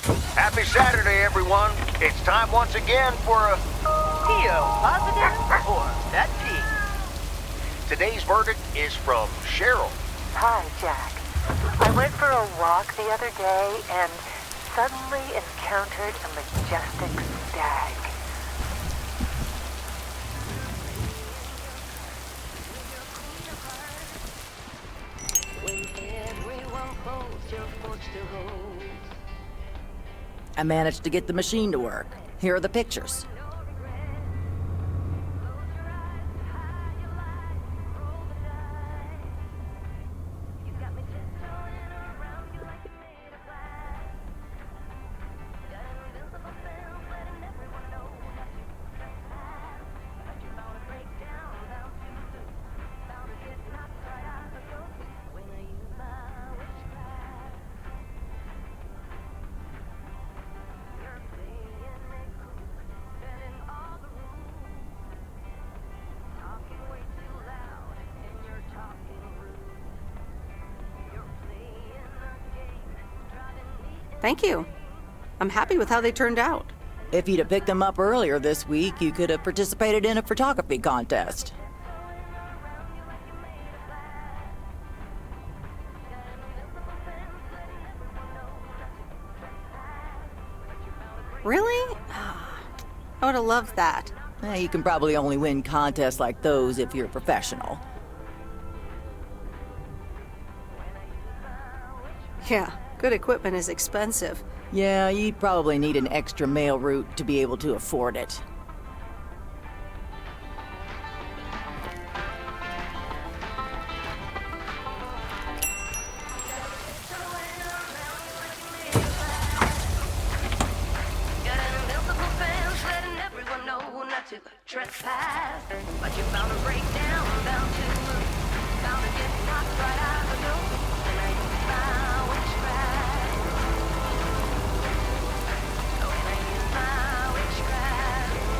Happy Saturday, everyone. It's time once again for a PO positive or pet peeve. Today's verdict is from Cheryl. Hi, Jack. I went for a walk the other day and suddenly encountered a majestic stag. I managed to get the machine to work. Here are the pictures. Thank you. I'm happy with how they turned out. If you'd have picked them up earlier this week, you could have participated in a photography contest. Really? I would have loved that. You can probably only win contests like those if you're a professional. Yeah, good equipment is expensive. Yeah, you'd probably need an extra mail route to be able to afford it. Trespass, but you found a breakdown, bound to get knocked right out of the door. And I use my witchcraft. Oh, and I use my witchcraft.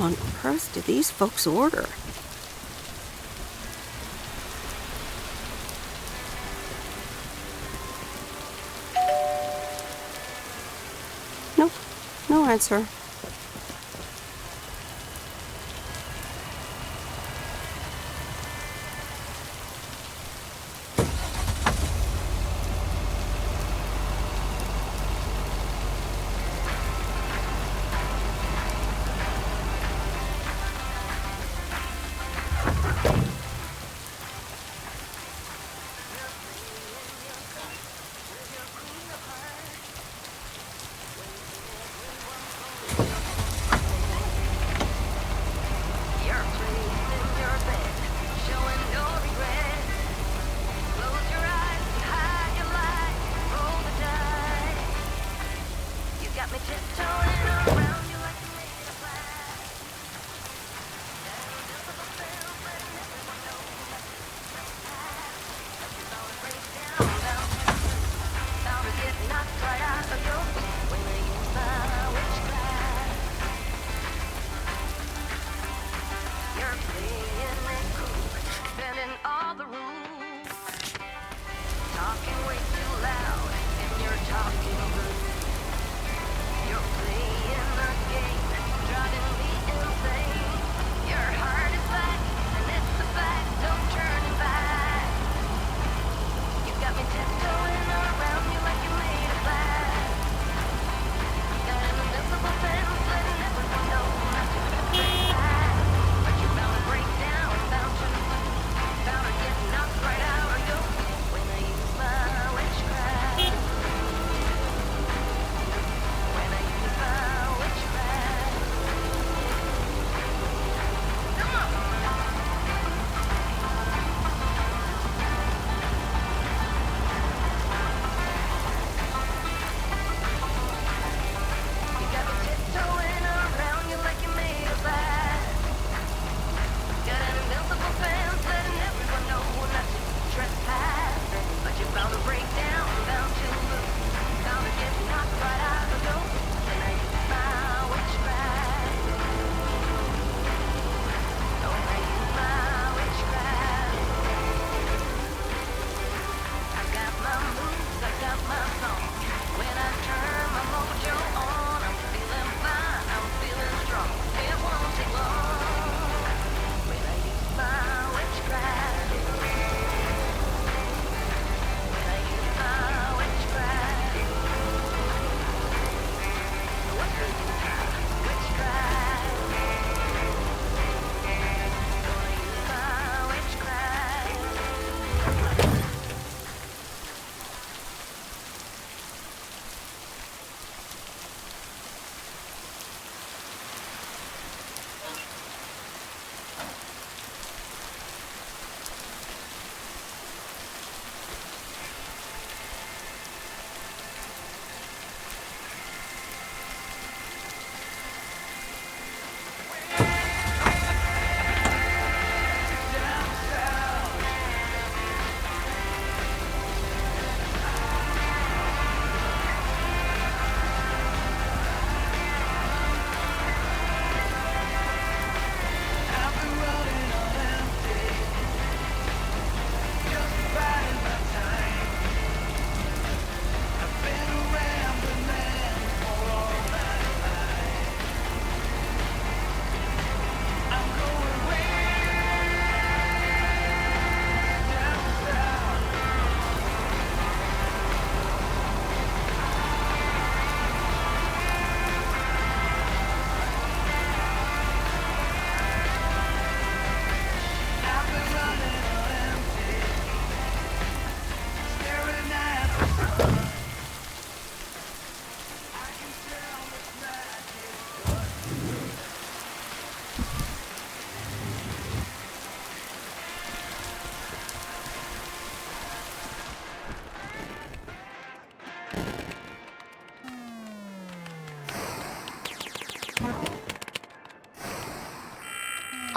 on earth did these folks order? Nope, no answer.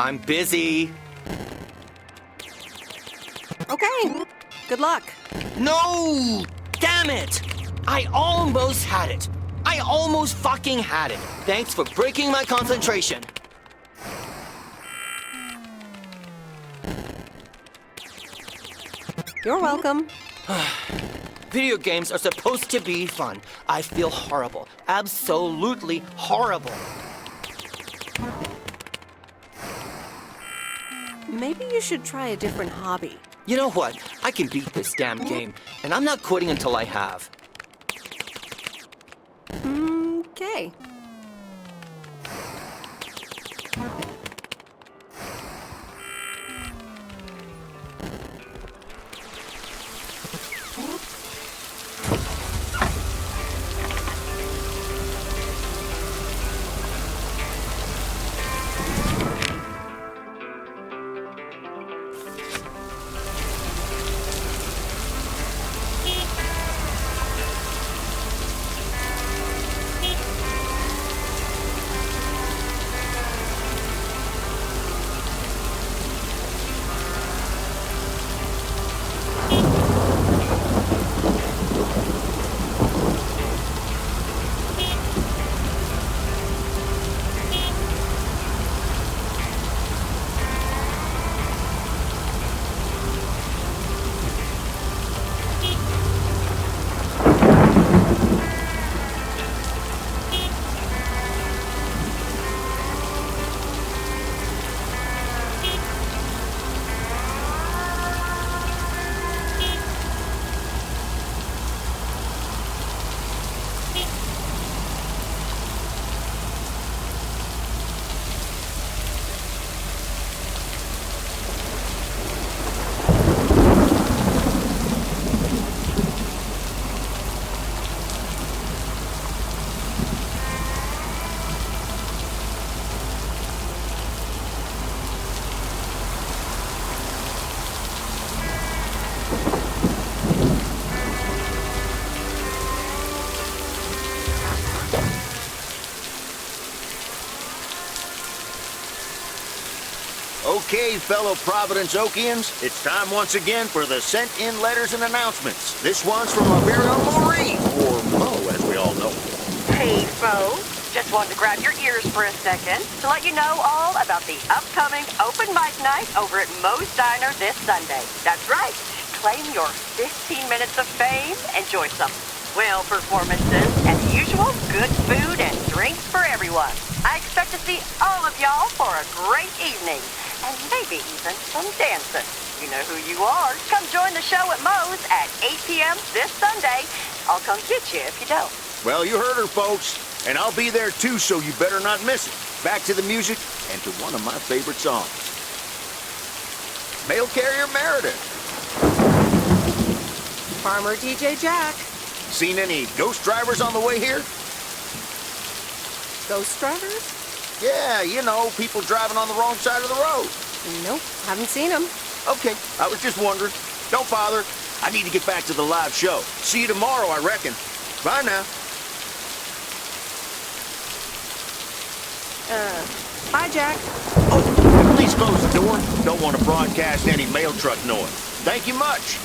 I'm busy. Okay. Good luck. No! Damn it! I almost had it. I almost fucking had it. Thanks for breaking my concentration. You're welcome. Video games are supposed to be fun. I feel horrible. Absolutely horrible. Maybe you should try a different hobby. You know what? I can beat this damn game, and I'm not quitting until I have. Okay. Okay, fellow Providence Oakians, it's time once again for the sent-in letters and announcements. This one's from our very own Maureen, or Mo, as we all know. Hey, folks. Just wanted to grab your ears for a second to let you know all about the upcoming open mic night over at Moe's Diner this Sunday. That's right. Claim your 15 minutes of fame. Enjoy some swell performances and the usual good food and drinks for everyone. I expect to see all of y'all for a great evening. And maybe even some dancing. You know who you are. Come join the show at Moe's at 8 p.m. this Sunday. I'll come get you if you don't. Well, you heard her, folks. And I'll be there too, so you better not miss it. Back to the music and to one of my favorite songs. Mail carrier Meredith. Farmer DJ Jack. Seen any ghost drivers on the way here? Ghost drivers? Yeah, you know, people driving on the wrong side of the road. Nope, haven't seen them. Okay, I was just wondering. Don't bother. I need to get back to the live show. See you tomorrow, I reckon. Bye now. Bye, Jack. Oh, please close the door. Don't want to broadcast any mail truck noise. Thank you much.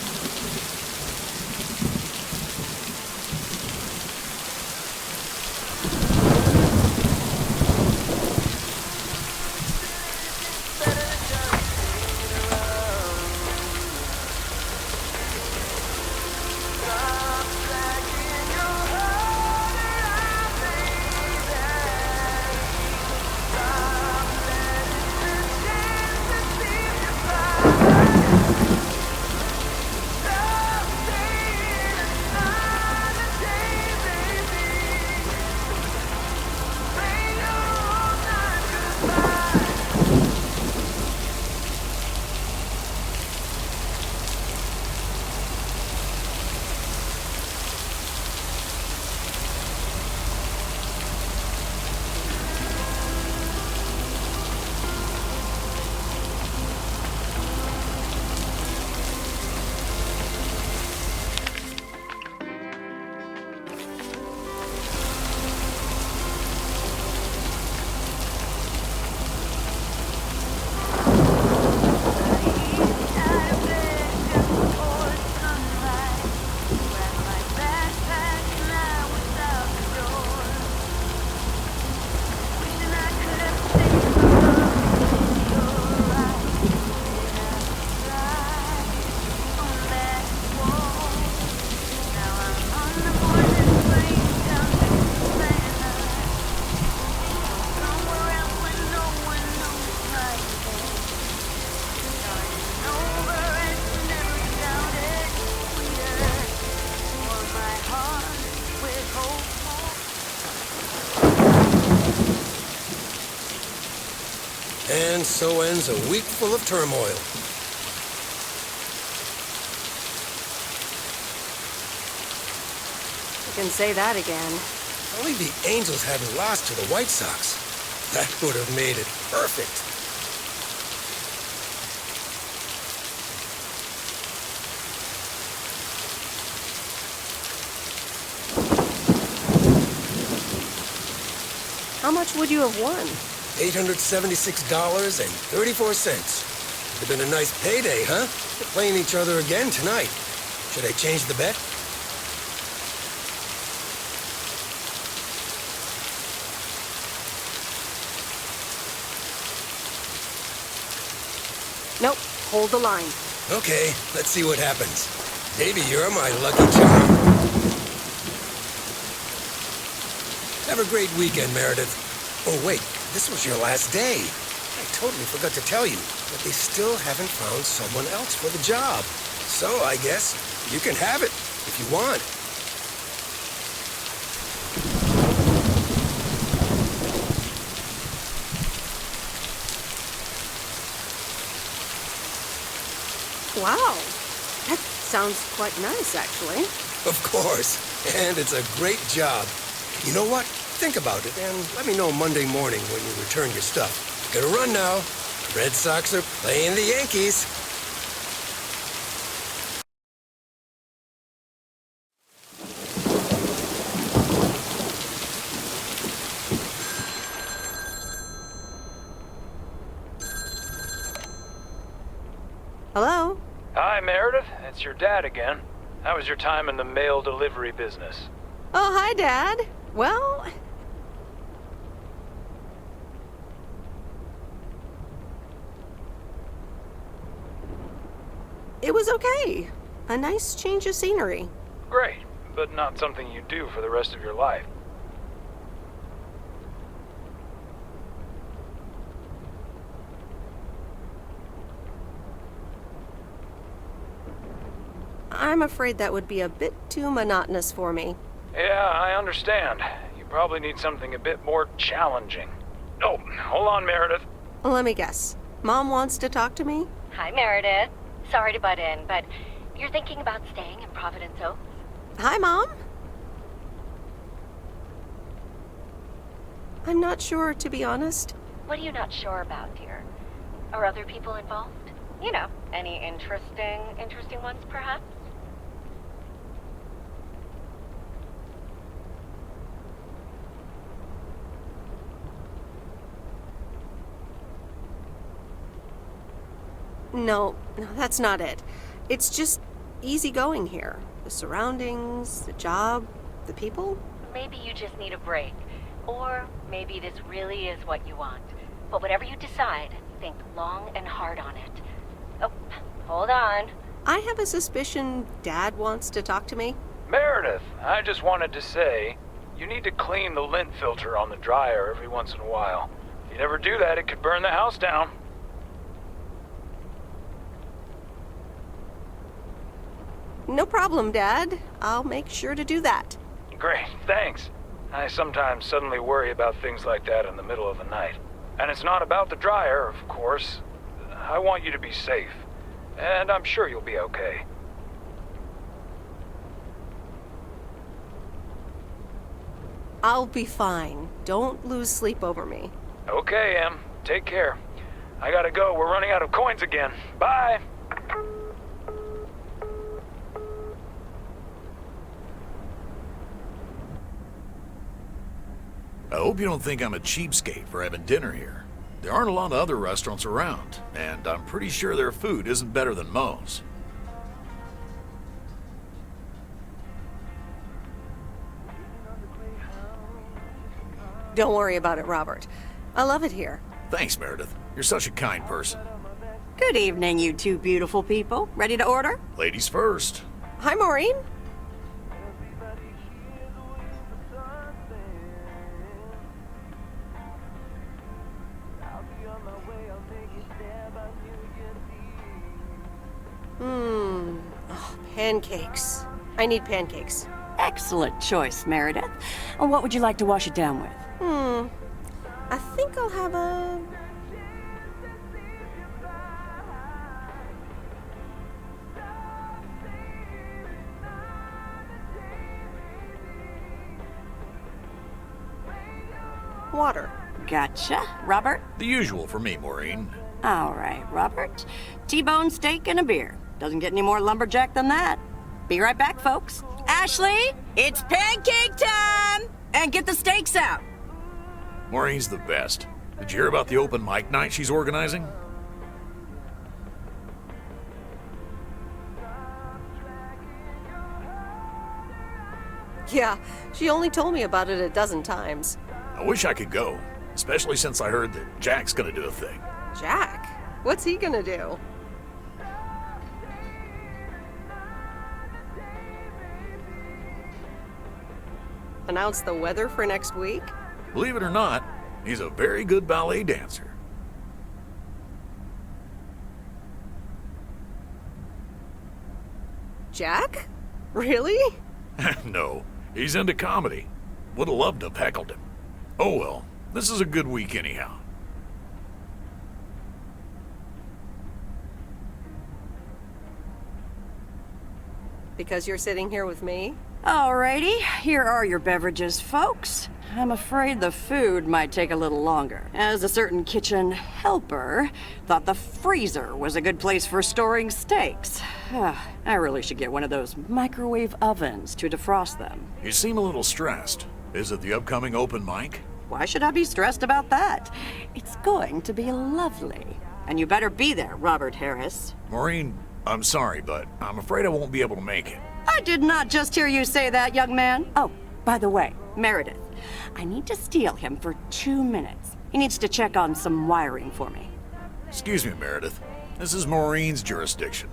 And so ends a week full of turmoil. You can say that again. If only the Angels hadn't lost to the White Sox. That would have made it perfect. How much would you have won? $876.34. Would have been a nice payday, huh? We're playing each other again tonight. Should I change the bet? Nope, hold the line. Okay, let's see what happens. Maybe you're my lucky charm. Have a great weekend, Meredith. Oh, wait, this was your last day. I totally forgot to tell you, but they still haven't found someone else for the job. So I guess you can have it if you want. Wow, that sounds quite nice, actually. Of course, and it's a great job. You know what? Think about it, and let me know Monday morning when you return your stuff. Gotta run now. Red Sox are playing the Yankees. Hello? Hi, Meredith. It's your dad again. How was your time in the mail delivery business? Oh, hi, Dad. Well, it was okay. A nice change of scenery. Great, but not something you do for the rest of your life. I'm afraid that would be a bit too monotonous for me. Yeah, I understand. You probably need something a bit more challenging. Oh, hold on, Meredith. Let me guess. Mom wants to talk to me? Hi, Meredith. Sorry to butt in, but you're thinking about staying in Providence Oaks? Hi, Mom. I'm not sure, to be honest. What are you not sure about, dear? Are other people involved? You know, any interesting ones, perhaps? No, that's not it. It's just easygoing here. The surroundings, the job, the people. Maybe you just need a break. Or maybe this really is what you want. But whatever you decide, think long and hard on it. Oh, hold on. I have a suspicion Dad wants to talk to me. Meredith, I just wanted to say, you need to clean the lint filter on the dryer every once in a while. If you never do that, it could burn the house down. No problem, Dad. I'll make sure to do that. Great, thanks. I sometimes suddenly worry about things like that in the middle of the night. And it's not about the dryer, of course. I want you to be safe. And I'm sure you'll be okay. I'll be fine. Don't lose sleep over me. Okay, Em. Take care. I gotta go. We're running out of coins again. Bye! I hope you don't think I'm a cheapskate for having dinner here. There aren't a lot of other restaurants around, and I'm pretty sure their food isn't better than Moe's. Don't worry about it, Robert. I love it here. Thanks, Meredith. You're such a kind person. Good evening, you two beautiful people. Ready to order? Ladies first. Hi, Maureen. Oh, pancakes. I need pancakes. Excellent choice, Meredith. And what would you like to wash it down with? I think I'll have a Water. Gotcha. Robert? The usual for me, Maureen. All right, Robert. T-bone steak and a beer. Doesn't get any more lumberjack than that. Be right back, folks. Ashley, it's pancake time! And get the steaks out. Maureen's the best. Did you hear about the open mic night she's organizing? Yeah, she only told me about it a dozen times. I wish I could go, especially since I heard that Jack's gonna do a thing. Jack? What's he gonna do? Announce the weather for next week? Believe it or not, he's a very good ballet dancer. Jack? Really? No, he's into comedy. Would have loved to have heckled him. Oh well, this is a good week anyhow. Because you're sitting here with me? Alrighty, here are your beverages, folks. I'm afraid the food might take a little longer, as a certain kitchen helper thought the freezer was a good place for storing steaks. I really should get one of those microwave ovens to defrost them. You seem a little stressed. Is it the upcoming open mic? Why should I be stressed about that? It's going to be lovely. And you better be there, Robert Harris. Maureen, I'm sorry, but I'm afraid I won't be able to make it. I did not just hear you say that, young man. Oh, by the way, Meredith, I need to steal him for 2 minutes. He needs to check on some wiring for me. Excuse me, Meredith. This is Maureen's jurisdiction.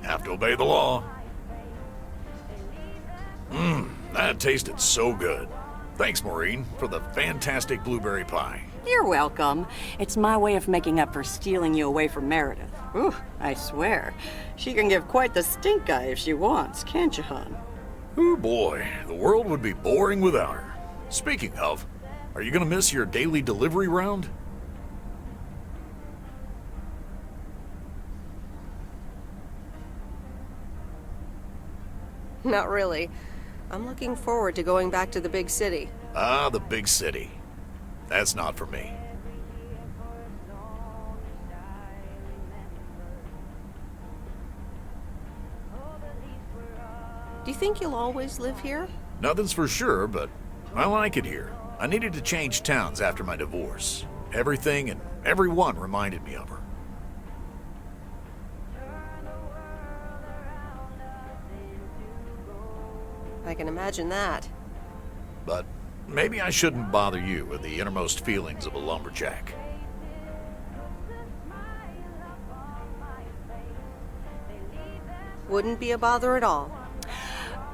Have to obey the law. That tasted so good. Thanks, Maureen, for the fantastic blueberry pie. You're welcome. It's my way of making up for stealing you away from Meredith. Ooh, I swear. She can give quite the stink eye if she wants, can't you, hon? Oh boy, the world would be boring without her. Speaking of, are you gonna miss your daily delivery round? Not really. I'm looking forward to going back to the big city. Ah, the big city. That's not for me. Do you think you'll always live here? Nothing's for sure, but I like it here. I needed to change towns after my divorce. Everything and everyone reminded me of her. I can imagine that. But maybe I shouldn't bother you with the innermost feelings of a lumberjack. Wouldn't be a bother at all.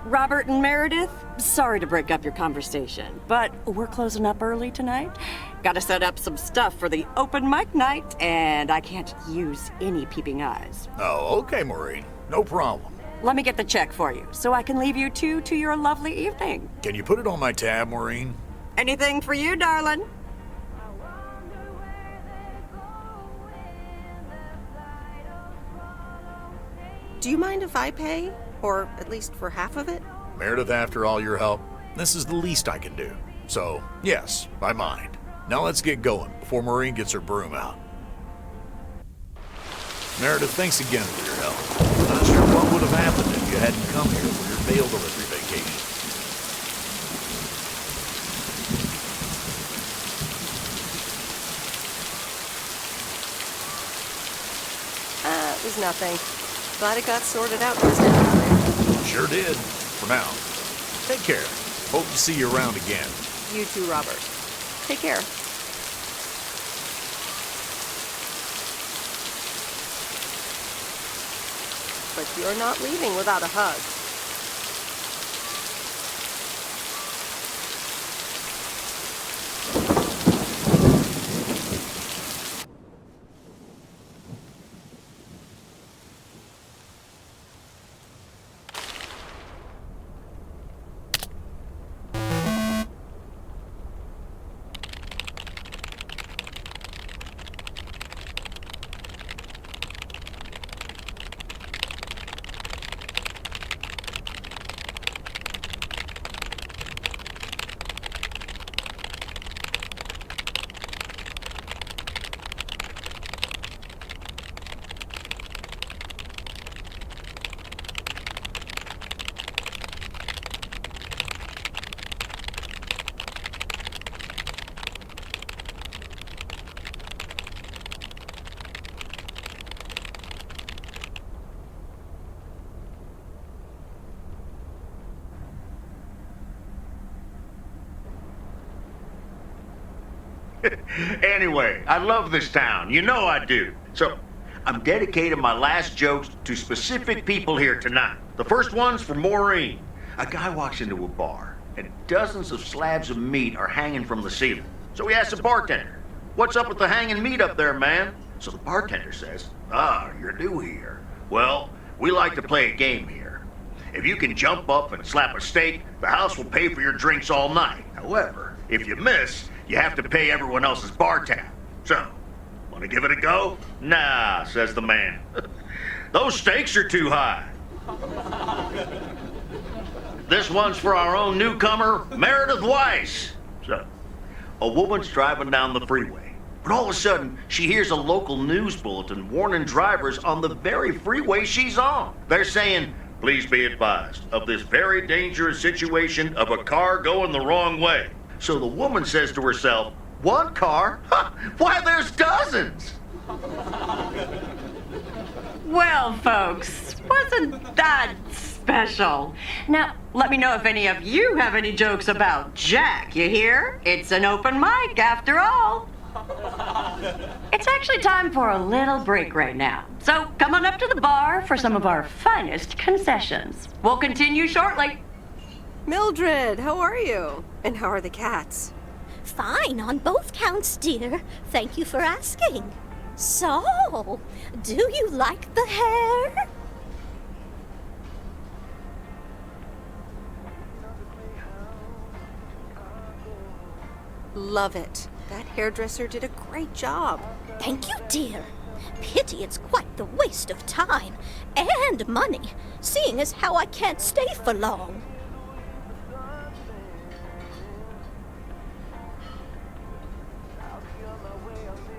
Robert and Meredith, sorry to break up your conversation, but we're closing up early tonight. Gotta set up some stuff for the open mic night, and I can't use any peeping eyes. Oh, okay, Maureen. No problem. Let me get the check for you, so I can leave you two to your lovely evening. Can you put it on my tab, Maureen? Anything for you, darling. Do you mind if I pay? Or at least for half of it? Meredith, after all your help, this is the least I can do. So, yes, I mind. Now let's get going before Maureen gets her broom out. Meredith, thanks again for your help. Not sure what would have happened if you hadn't come here for your mail delivery vacation. It was nothing. Glad it got sorted out just in time. Sure did. For now. Take care. Hope to see you around again. You too, Robert. Take care. But you're not leaving without a hug. Anyway, I love this town. You know I do. So, I'm dedicating my last jokes to specific people here tonight. The first one's for Maureen. A guy walks into a bar, and dozens of slabs of meat are hanging from the ceiling. So he asks the bartender, "What's up with the hanging meat up there, man?" So the bartender says, "You're new here. Well, we like to play a game here. If you can jump up and slap a steak, the house will pay for your drinks all night. However, if you miss, you have to pay everyone else's bar tab. So, want to give it a go?" "Nah," says the man. "Those stakes are too high." This one's for our own newcomer, Meredith Weiss. So, a woman's driving down the freeway, but all of a sudden, she hears a local news bulletin warning drivers on the very freeway she's on. They're saying, "Please be advised of this very dangerous situation of a car going the wrong way." So the woman says to herself, "One car? Huh, why, there's dozens!" Well, folks, wasn't that special? Now, let me know if any of you have any jokes about Jack, you hear? It's an open mic after all. It's actually time for a little break right now. So come on up to the bar for some of our finest concessions. We'll continue shortly. Mildred, how are you? And how are the cats? Fine on both counts, dear. Thank you for asking. So, do you like the hair? Love it. That hairdresser did a great job. Thank you, dear. Pity it's quite the waste of time and money, seeing as how I can't stay for long.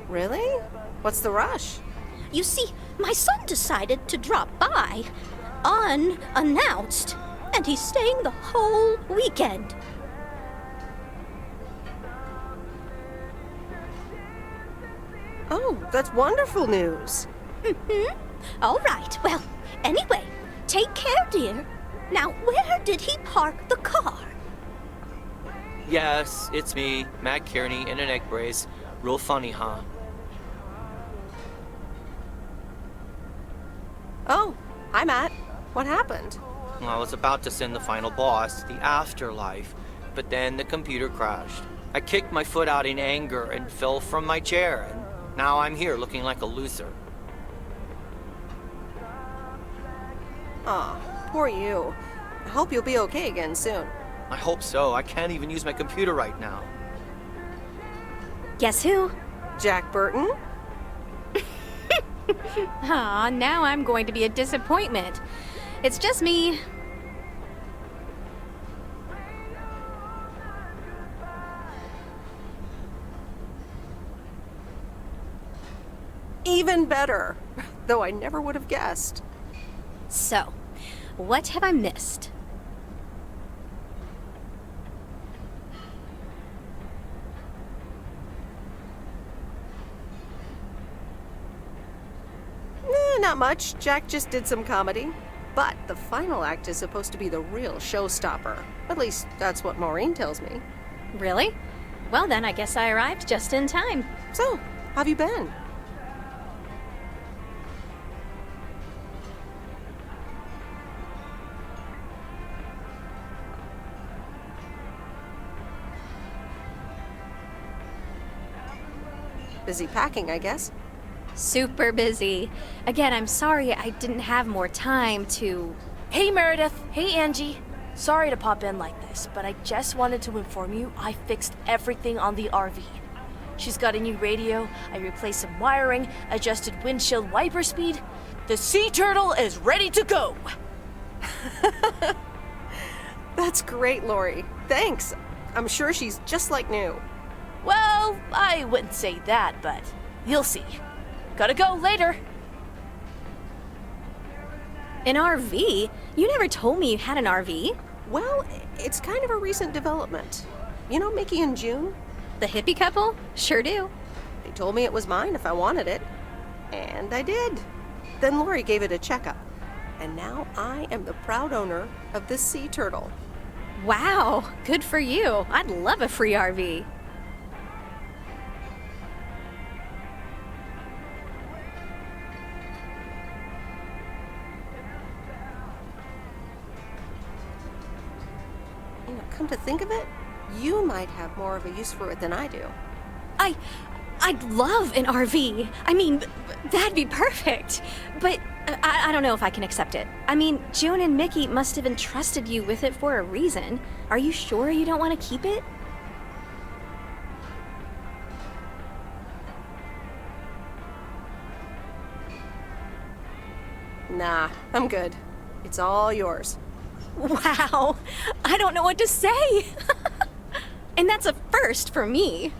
Really? What's the rush? You see, my son decided to drop by, unannounced, and he's staying the whole weekend. Oh, that's wonderful news. Mm-hmm. All right, well, anyway, take care, dear. Now, where did he park the car? Yes, it's me, Matt Kearney, in an egg brace. Real funny, huh? Oh, hi, Matt. What happened? Well, I was about to send the final boss, the afterlife, but then the computer crashed. I kicked my foot out in anger and fell from my chair, and now I'm here looking like a loser. Aw, poor you. I hope you'll be okay again soon. I hope so. I can't even use my computer right now. Guess who? Jack Burton? Aw, now I'm going to be a disappointment. It's just me. Even better. Though I never would have guessed. So, what have I missed? Not much. Jack just did some comedy. But the final act is supposed to be the real showstopper. At least, that's what Maureen tells me. Really? Well then, I guess I arrived just in time. So, how have you been? Busy packing, I guess. Super busy. Again, I'm sorry I didn't have more time to... Hey Meredith, hey Angie. Sorry to pop in like this, but I just wanted to inform you I fixed everything on the RV. She's got a new radio, I replaced some wiring, adjusted windshield wiper speed. The sea turtle is ready to go! That's great, Lori. Thanks. I'm sure she's just like new. Well, I wouldn't say that, but you'll see. Gotta go later. An RV? You never told me you had an RV. Well, it's kind of a recent development. You know Mickey and June? The hippie couple? Sure do. They told me it was mine if I wanted it. And I did. Then Lori gave it a checkup. And now I am the proud owner of this sea turtle. Wow, good for you. I'd love a free RV. come to think of it, you might have more of a use for it than I do. I'd love an RV. I mean, that'd be perfect. But I don't know if I can accept it. I mean, June and Mickey must have entrusted you with it for a reason. Are you sure you don't want to keep it? Nah, I'm good. It's all yours. Wow, I don't know what to say. And that's a first for me.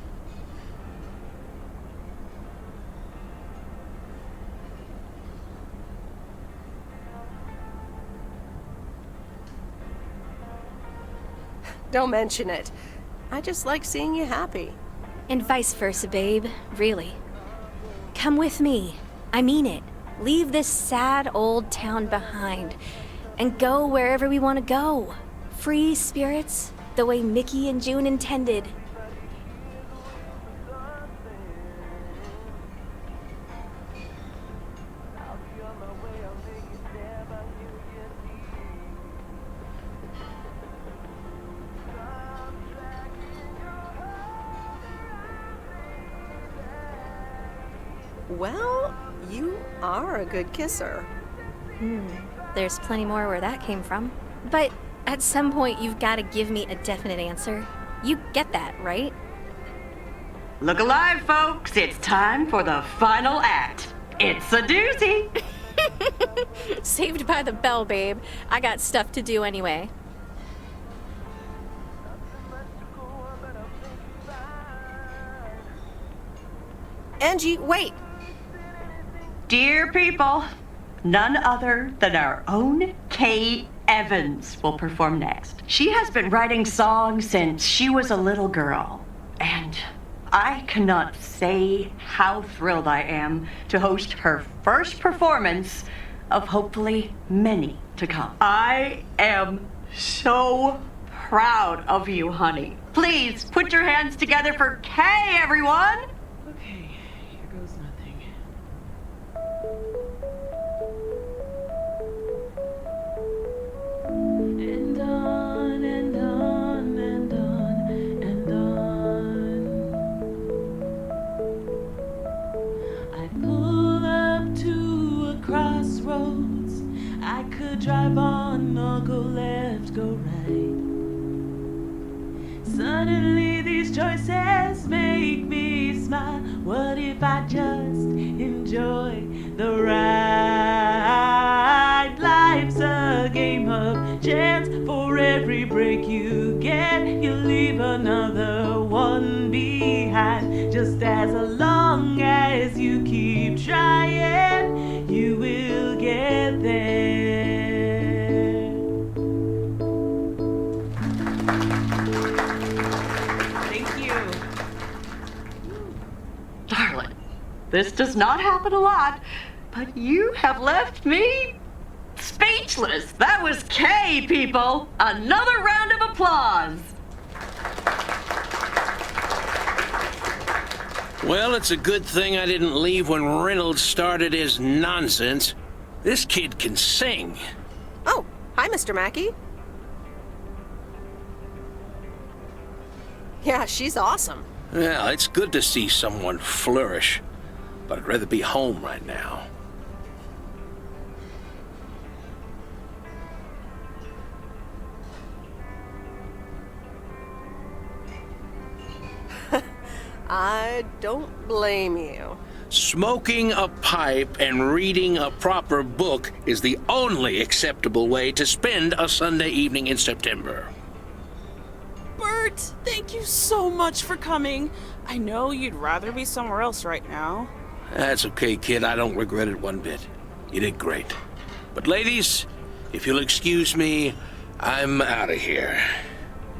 Don't mention it. I just like seeing you happy. And vice versa, babe. Really. Come with me. I mean it. Leave this sad old town behind and go wherever we want to go. Free spirits, the way Mickey and June intended. Well, you are a good kisser. There's plenty more where that came from. But at some point, you've got to give me a definite answer. You get that, right? Look alive, folks. It's time for the final act. It's a doozy. Saved by the bell, babe. I got stuff to do anyway. Angie, wait! Dear people, none other than our own Kay Evans will perform next. She has been writing songs since she was a little girl, and I cannot say how thrilled I am to host her first performance of hopefully many to come. I am so proud of you, honey. Please put your hands together for Kay, everyone! Okay, here goes nothing. And on and on and on and on. I pull up to a crossroads. I could drive on or go left, go right. Suddenly these choices make me smile. What if I just enjoy the ride? Life's a game of chance. For every break you get, you leave another one behind. Just as long as you keep trying, you will get there. Darling, this does not happen a lot, but you have left me speechless. That was Kay, people. Another round of applause. Well, it's a good thing I didn't leave when Reynolds started his nonsense. This kid can sing. Oh, hi, Mr. Mackey. Yeah, she's awesome. Well, it's good to see someone flourish, but I'd rather be home right now. I don't blame you. Smoking a pipe and reading a proper book is the only acceptable way to spend a Sunday evening in September. Bert, thank you so much for coming. I know you'd rather be somewhere else right now. That's okay, kid. I don't regret it one bit. You did great. But ladies, if you'll excuse me, I'm out of here.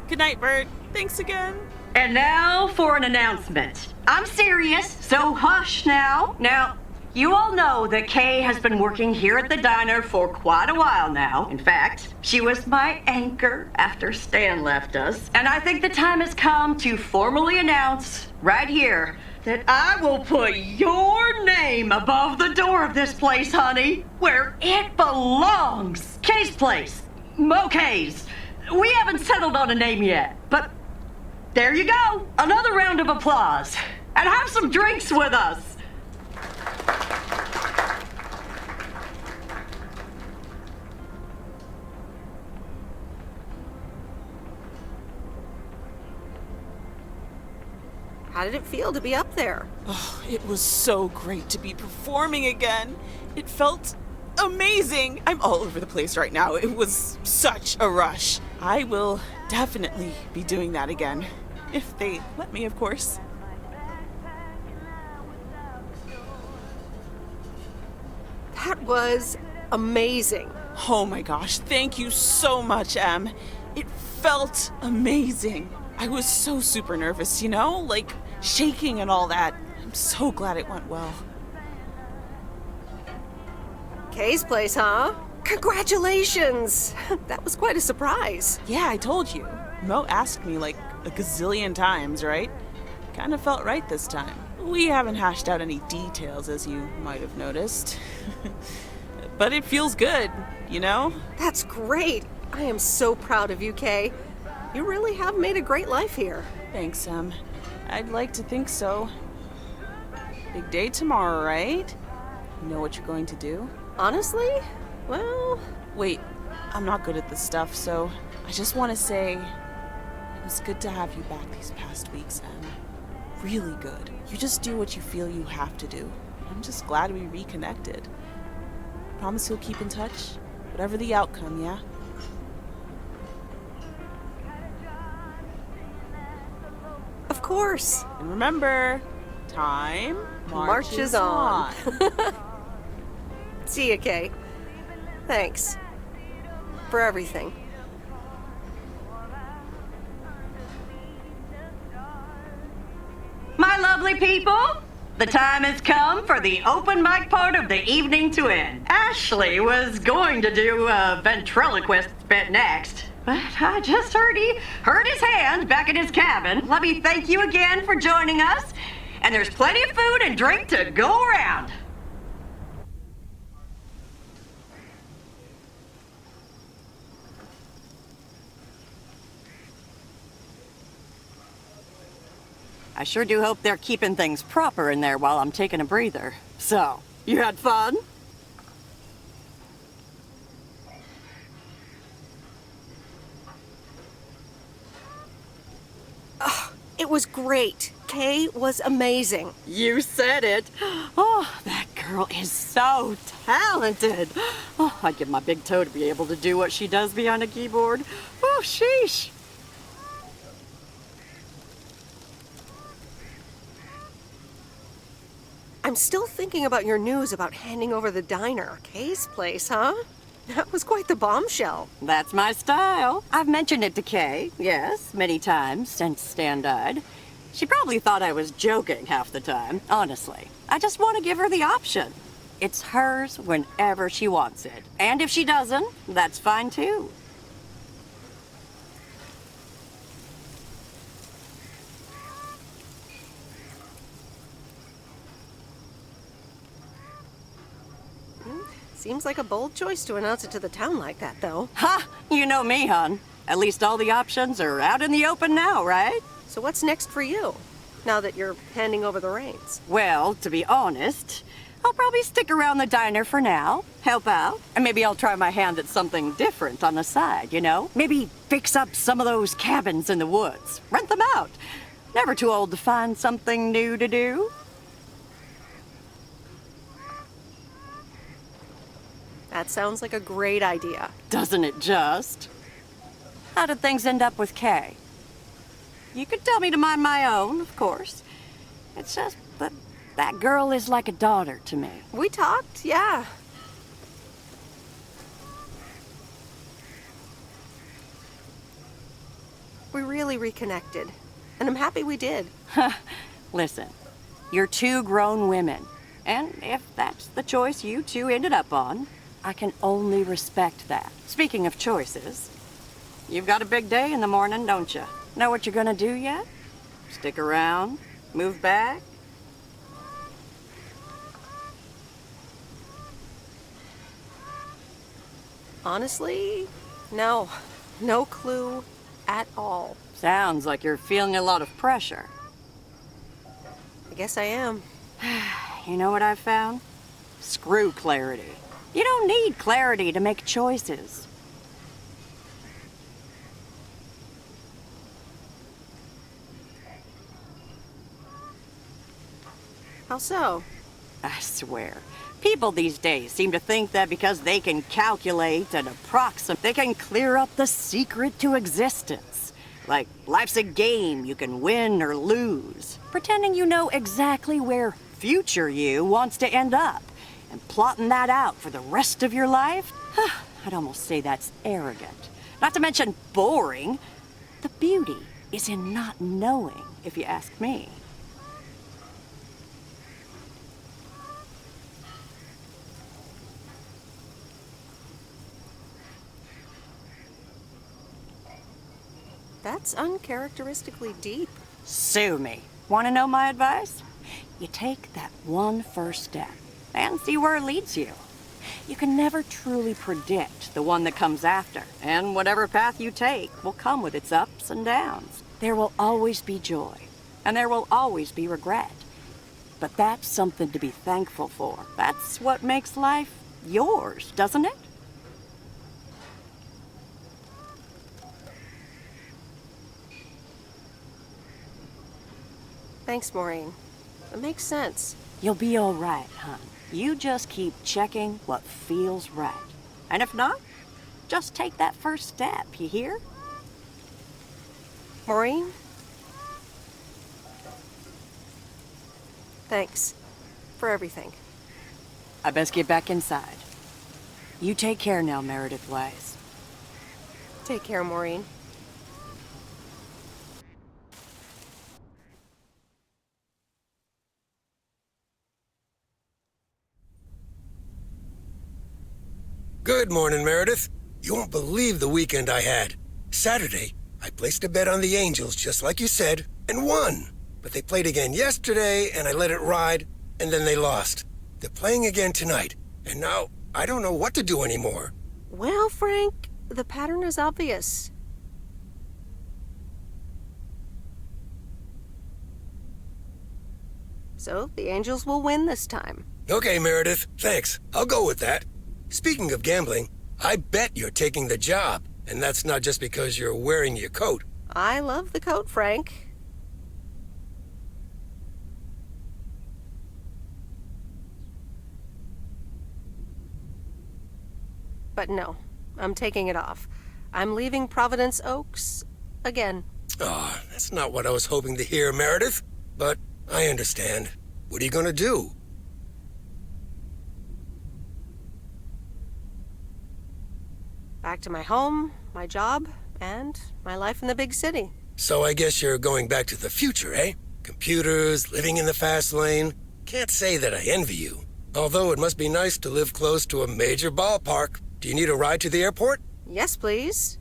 Good night, Bert. Thanks again. And now for an announcement. I'm serious, so hush now. Now, you all know that Kay has been working here at the diner for quite a while now. In fact, she was my anchor after Stan left us. And I think the time has come to formally announce right here that I will put your name above the door of this place, honey, where it belongs. Kay's place. Mo Kay's. We haven't settled on a name yet, but there you go. Another round of applause. And have some drinks with us. How did it feel to be up there? Oh, it was so great to be performing again. It felt amazing. I'm all over the place right now. It was such a rush. I will definitely be doing that again. If they let me, of course. That was amazing. Oh my gosh, thank you so much, Em. It felt amazing. I was so super nervous, you know? Like, shaking and all that. I'm so glad it went well. Kay's place, huh? Congratulations! That was quite a surprise. Yeah, I told you. Mo asked me like a gazillion times, right? Kinda felt right this time. We haven't hashed out any details, as you might have noticed. But it feels good, you know? That's great. I am so proud of you, Kay. You really have made a great life here. Thanks, Em. I'd like to think so. Big day tomorrow, right? You know what you're going to do? Honestly? Well... Wait, I'm not good at this stuff, so I just want to say it was good to have you back these past weeks, Em. Really good. You just do what you feel you have to do. I'm just glad we reconnected. Promise you'll keep in touch? Whatever the outcome, yeah? Of course. And remember, time marches on. See ya, Kay. Thanks. For everything. My lovely people, the time has come for the open mic part of the evening to end. Ashley was going to do a ventriloquist bit next, but I just heard he hurt his hand back in his cabin. Let me thank you again for joining us, and there's plenty of food and drink to go around. I sure do hope they're keeping things proper in there while I'm taking a breather. So, you had fun? Oh, it was great. Kay was amazing. You said it. Oh, that girl is so talented. Oh, I'd give my big toe to be able to do what she does behind a keyboard. Oh, sheesh. I'm still thinking about your news about handing over the diner. Kay's place, huh? That was quite the bombshell. That's my style. I've mentioned it to Kay, yes, many times since Stan died. She probably thought I was joking half the time, honestly. I just want to give her the option. It's hers whenever she wants it. And if she doesn't, that's fine too. Seems like a bold choice to announce it to the town like that, though. Ha! You know me, hon. At least all the options are out in the open now, right? So what's next for you, now that you're handing over the reins? Well, to be honest, I'll probably stick around the diner for now, help out, and maybe I'll try my hand at something different on the side, you know? Maybe fix up some of those cabins in the woods, rent them out. Never too old to find something new to do. That sounds like a great idea. Doesn't it just? How did things end up with Kay? You could tell me to mind my own, of course. It's just that that girl is like a daughter to me. We talked, yeah. We really reconnected, and I'm happy we did. Listen, you're two grown women, and if that's the choice you two ended up on, I can only respect that. Speaking of choices, you've got a big day in the morning, don't you? Know what you're gonna do yet? Stick around? Move back? Honestly, no. No clue at all. Sounds like you're feeling a lot of pressure. I guess I am. You know what I've found? Screw clarity. You don't need clarity to make choices. How so? I swear, people these days seem to think that because they can calculate and approximate, they can clear up the secret to existence. Like life's a game you can win or lose, pretending you know exactly where future you wants to end up, and plotting that out for the rest of your life. I'd almost say that's arrogant. Not to mention boring. The beauty is in not knowing, if you ask me. That's uncharacteristically deep. Sue me. Want to know my advice? You take that one first step and see where it leads you. You can never truly predict the one that comes after, and whatever path you take will come with its ups and downs. There will always be joy, and there will always be regret. But that's something to be thankful for. That's what makes life yours, doesn't it? Thanks, Maureen. It makes sense. You'll be all right, hon. You just keep checking what feels right. And if not, just take that first step, you hear? Maureen? Thanks for everything. I best get back inside. You take care now, Meredith Weiss. Take care, Maureen. Good morning, Meredith. You won't believe the weekend I had. Saturday, I placed a bet on the Angels, just like you said, and won. But they played again yesterday, and I let it ride, and then they lost. They're playing again tonight, and now I don't know what to do anymore. Well, Frank, the pattern is obvious. So, the Angels will win this time. Okay, Meredith, thanks. I'll go with that. Speaking of gambling, I bet you're taking the job, and that's not just because you're wearing your coat. I love the coat, Frank. But no, I'm taking it off. I'm leaving Providence Oaks again. Oh, that's not what I was hoping to hear, Meredith. But I understand. What are you gonna do? Back to my home, my job, and my life in the big city. So I guess you're going back to the future, eh? Computers, living in the fast lane. Can't say that I envy you. Although it must be nice to live close to a major ballpark. Do you need a ride to the airport? Yes, please.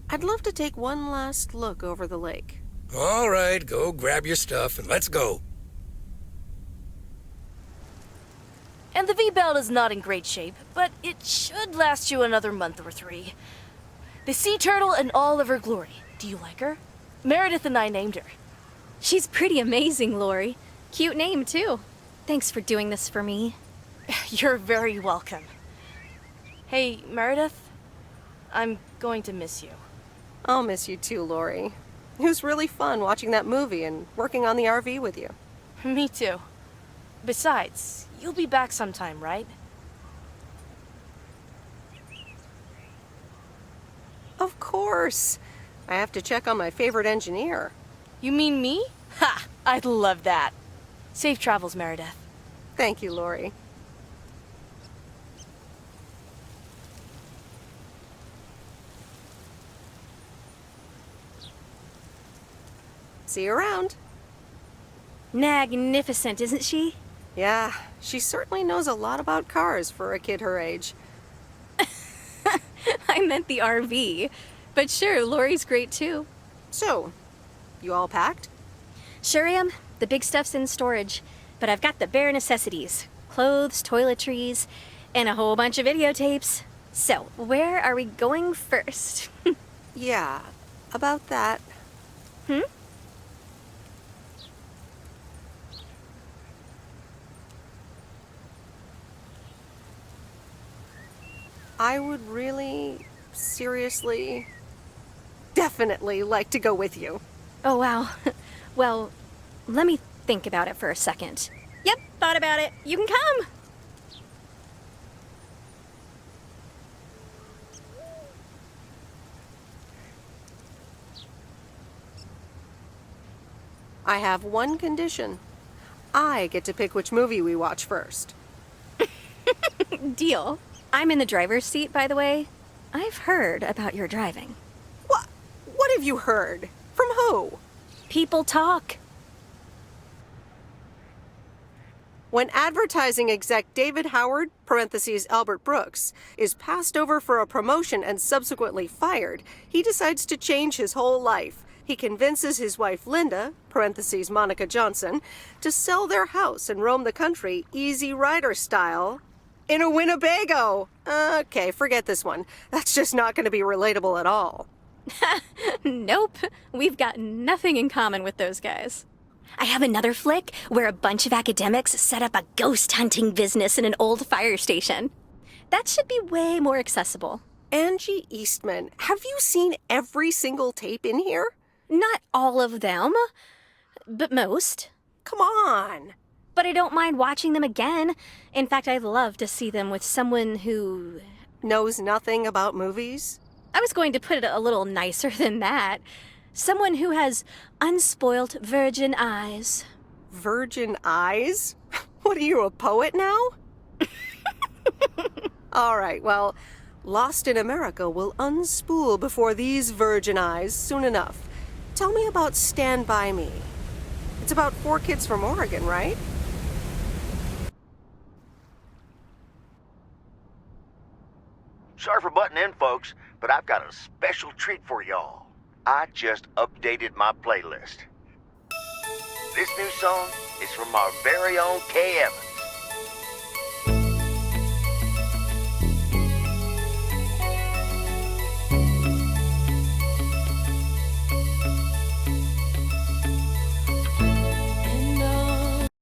I'd love to take one last look over the lake. All right, go grab your stuff and let's go. And the V-belt is not in great shape, but it should last you another month or 3. The sea turtle in all of her glory. Do you like her? Meredith and I named her. She's pretty amazing, Lori. Cute name, too. Thanks for doing this for me. You're very welcome. Hey, Meredith, I'm going to miss you. I'll miss you too, Lori. It was really fun watching that movie and working on the RV with you. Me too. Besides, you'll be back sometime, right? Of course. I have to check on my favorite engineer. You mean me? Ha! I'd love that. Safe travels, Meredith. Thank you, Lori. See you around. Magnificent, isn't she? Yeah, she certainly knows a lot about cars for a kid her age. I meant the RV. But sure, Lori's great too. So, you all packed? Sure am. The big stuff's in storage. but I've got the bare necessities. Clothes, toiletries, and a whole bunch of videotapes. So, where are we going first? Yeah, about that. I would really, seriously, definitely like to go with you. Oh, wow. Well, let me think about it for a second. Yep, thought about it. You can come. I have one condition. I get to pick which movie we watch first. Deal. I'm in the driver's seat, by the way. I've heard about your driving. What have you heard? From who? People talk. When advertising exec David Howard, parentheses Albert Brooks, is passed over for a promotion and subsequently fired, he decides to change his whole life. He convinces his wife Linda, parentheses Monica Johnson, to sell their house and roam the country Easy Rider style in a Winnebago. Okay, forget this one. That's just not going to be relatable at all. Nope. We've got nothing in common with those guys. I have another flick where a bunch of academics set up a ghost hunting business in an old fire station. That should be way more accessible. Angie Eastman, have you seen every single tape in here? Not all of them, but most. Come on. But I don't mind watching them again. In fact, I'd love to see them with someone who knows nothing about movies. I was going to put it a little nicer than that. Someone who has unspoilt virgin eyes. Virgin eyes? What are you, a poet now? All right, well, Lost in America will unspool before these virgin eyes soon enough. Tell me about Stand By Me. It's about 4 kids from Oregon, right? Sorry for butting in, folks, but I've got a special treat for y'all. I just updated my playlist. This new song is from our very own Kay Evans.